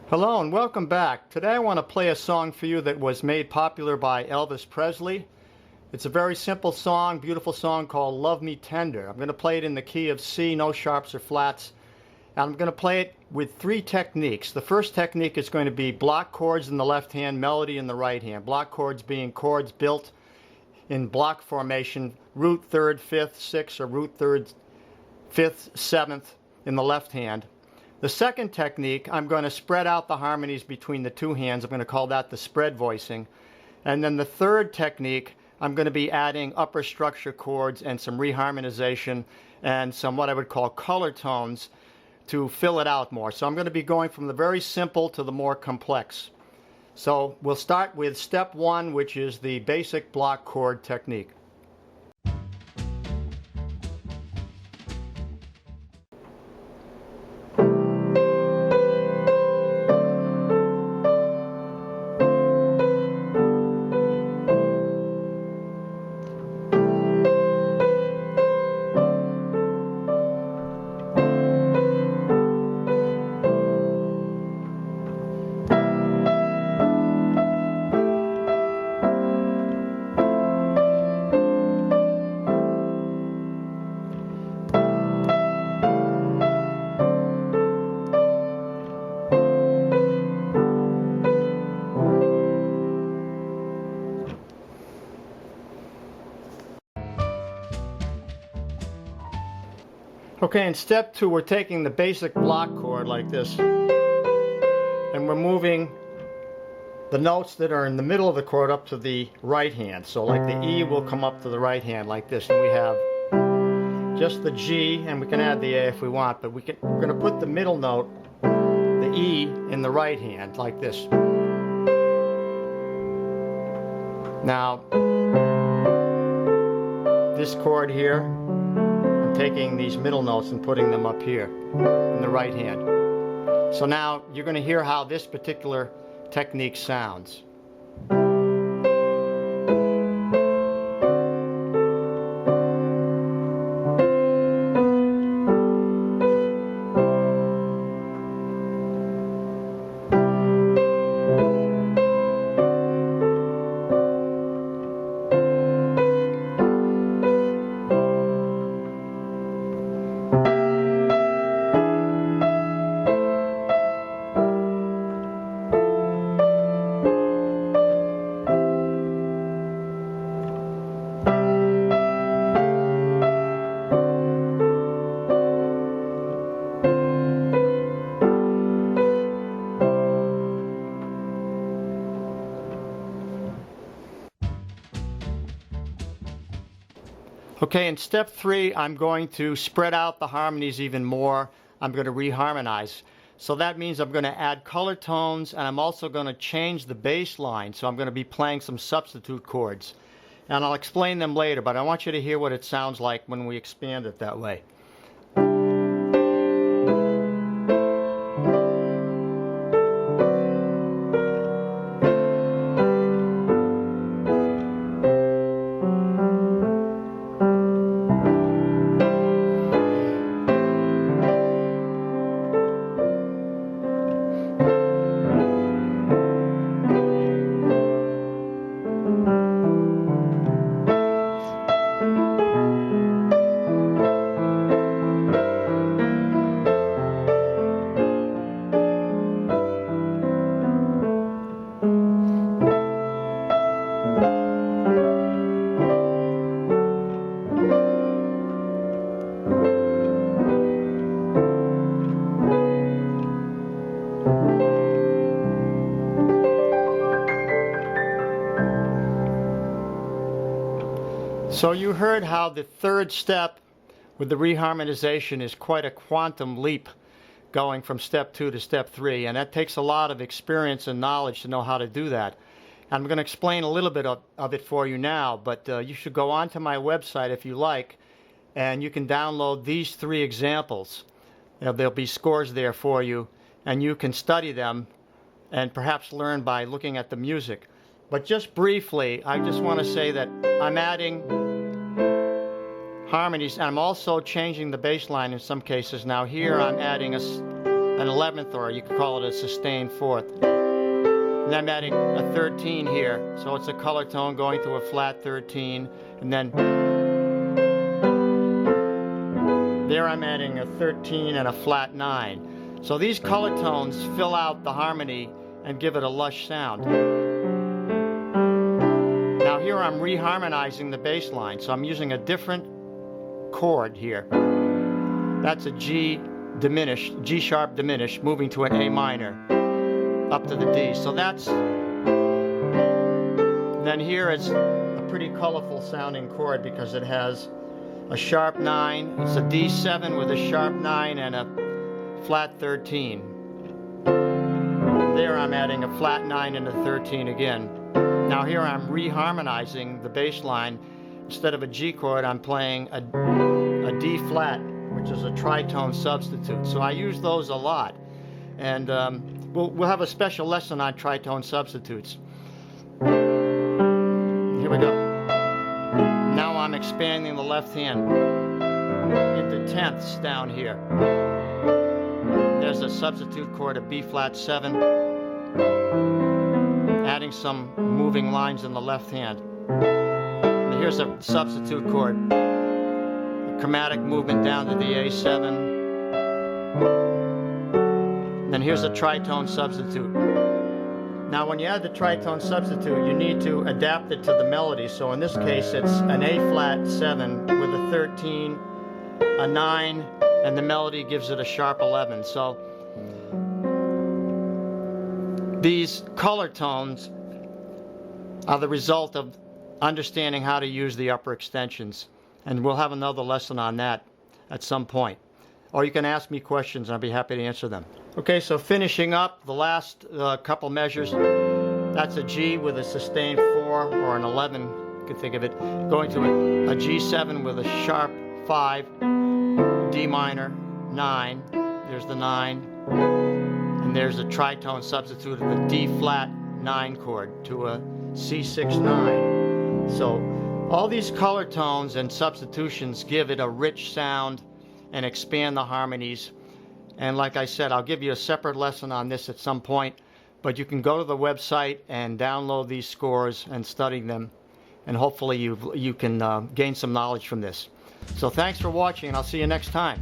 Hello and welcome back. Today I want to play a song for you that was made popular by Elvis Presley. It's a very simple song, beautiful song called Love Me Tender. I'm going to play it in the key of C, no sharps or flats. And I'm going to play it with three techniques. The first technique is going to be block chords in the left hand, melody in the right hand. Block chords being chords built in block formation, root, third, fifth, sixth, or root, third, fifth, seventh in the left hand. The second technique, I'm going to spread out the harmonies between the two hands. I'm going to call that the spread voicing. And then the third technique, I'm going to be adding upper structure chords and some reharmonization and some what I would call color tones to fill it out more. So I'm going to be going from the very simple to the more complex. So we'll start with step one, which is the basic block chord technique. Okay, in step two, we're taking the basic block chord like this, and we're moving the notes that are in the middle of the chord up to the right hand. So like the E will come up to the right hand like this, and we have just the G, and we can add the A if we want, but we're going to put the middle note, the E, in the right hand like this. Now, this chord here, taking these middle notes and putting them up here in the right hand. So now you're going to hear how this particular technique sounds. Okay, in step three, I'm going to spread out the harmonies even more. I'm going to reharmonize. So that means I'm going to add color tones, and I'm also going to change the bass line. So I'm going to be playing some substitute chords. And I'll explain them later, but I want you to hear what it sounds like when we expand it that way. So you heard how the third step with the reharmonization is quite a quantum leap going from step two to step three, and that takes a lot of experience and knowledge to know how to do that. I'm going to explain a little bit of it for you now, but you should go onto my website if you like, and you can download these three examples. There'll be scores there for you, and you can study them and perhaps learn by looking at the music. But just briefly, I just want to say that I'm adding harmonies, and I'm also changing the bass line in some cases. Now here I'm adding a an 11th, or you could call it a sustained 4th. And I'm adding a 13 here, so it's a color tone going to a flat 13, and then there I'm adding a 13 and a flat 9. So these color tones fill out the harmony and give it a lush sound. Now here I'm reharmonizing the bass line, so I'm using a different chord here. That's a G diminished, G sharp diminished, moving to an A minor, up to the D. So that's, then here is a pretty colorful sounding chord because it has a sharp 9, it's a D7 with a sharp 9 and a flat 13. There I'm adding a flat 9 and a 13 again. Now here I'm reharmonizing the bass line. Instead of a G chord, I'm playing a D flat, which is a tritone substitute. So I use those a lot. And we'll have a special lesson on tritone substitutes. Here we go. Now I'm expanding the left hand into tenths down here. There's a substitute chord, a B flat 7, adding some moving lines in the left hand. And here's a substitute chord, a chromatic movement down to the A7. Then here's a tritone substitute. Now when you add the tritone substitute, you need to adapt it to the melody. So in this case, it's an A flat 7 with a 13, a 9, and the melody gives it a sharp 11. So these color tones are the result of understanding how to use the upper extensions. And we'll have another lesson on that at some point. Or you can ask me questions and I'll be happy to answer them. Okay, so finishing up the last couple measures, that's a G with a sustained 4 or an 11, you can think of it, going to a G7 with a sharp 5, D minor, 9, there's the 9, and there's a tritone substitute of the D flat 9 chord to a C6 9. So all these color tones and substitutions give it a rich sound and expand the harmonies. And like I said, I'll give you a separate lesson on this at some point, but you can go to the website and download these scores and study them, and hopefully you can gain some knowledge from this. So thanks for watching, and I'll see you next time.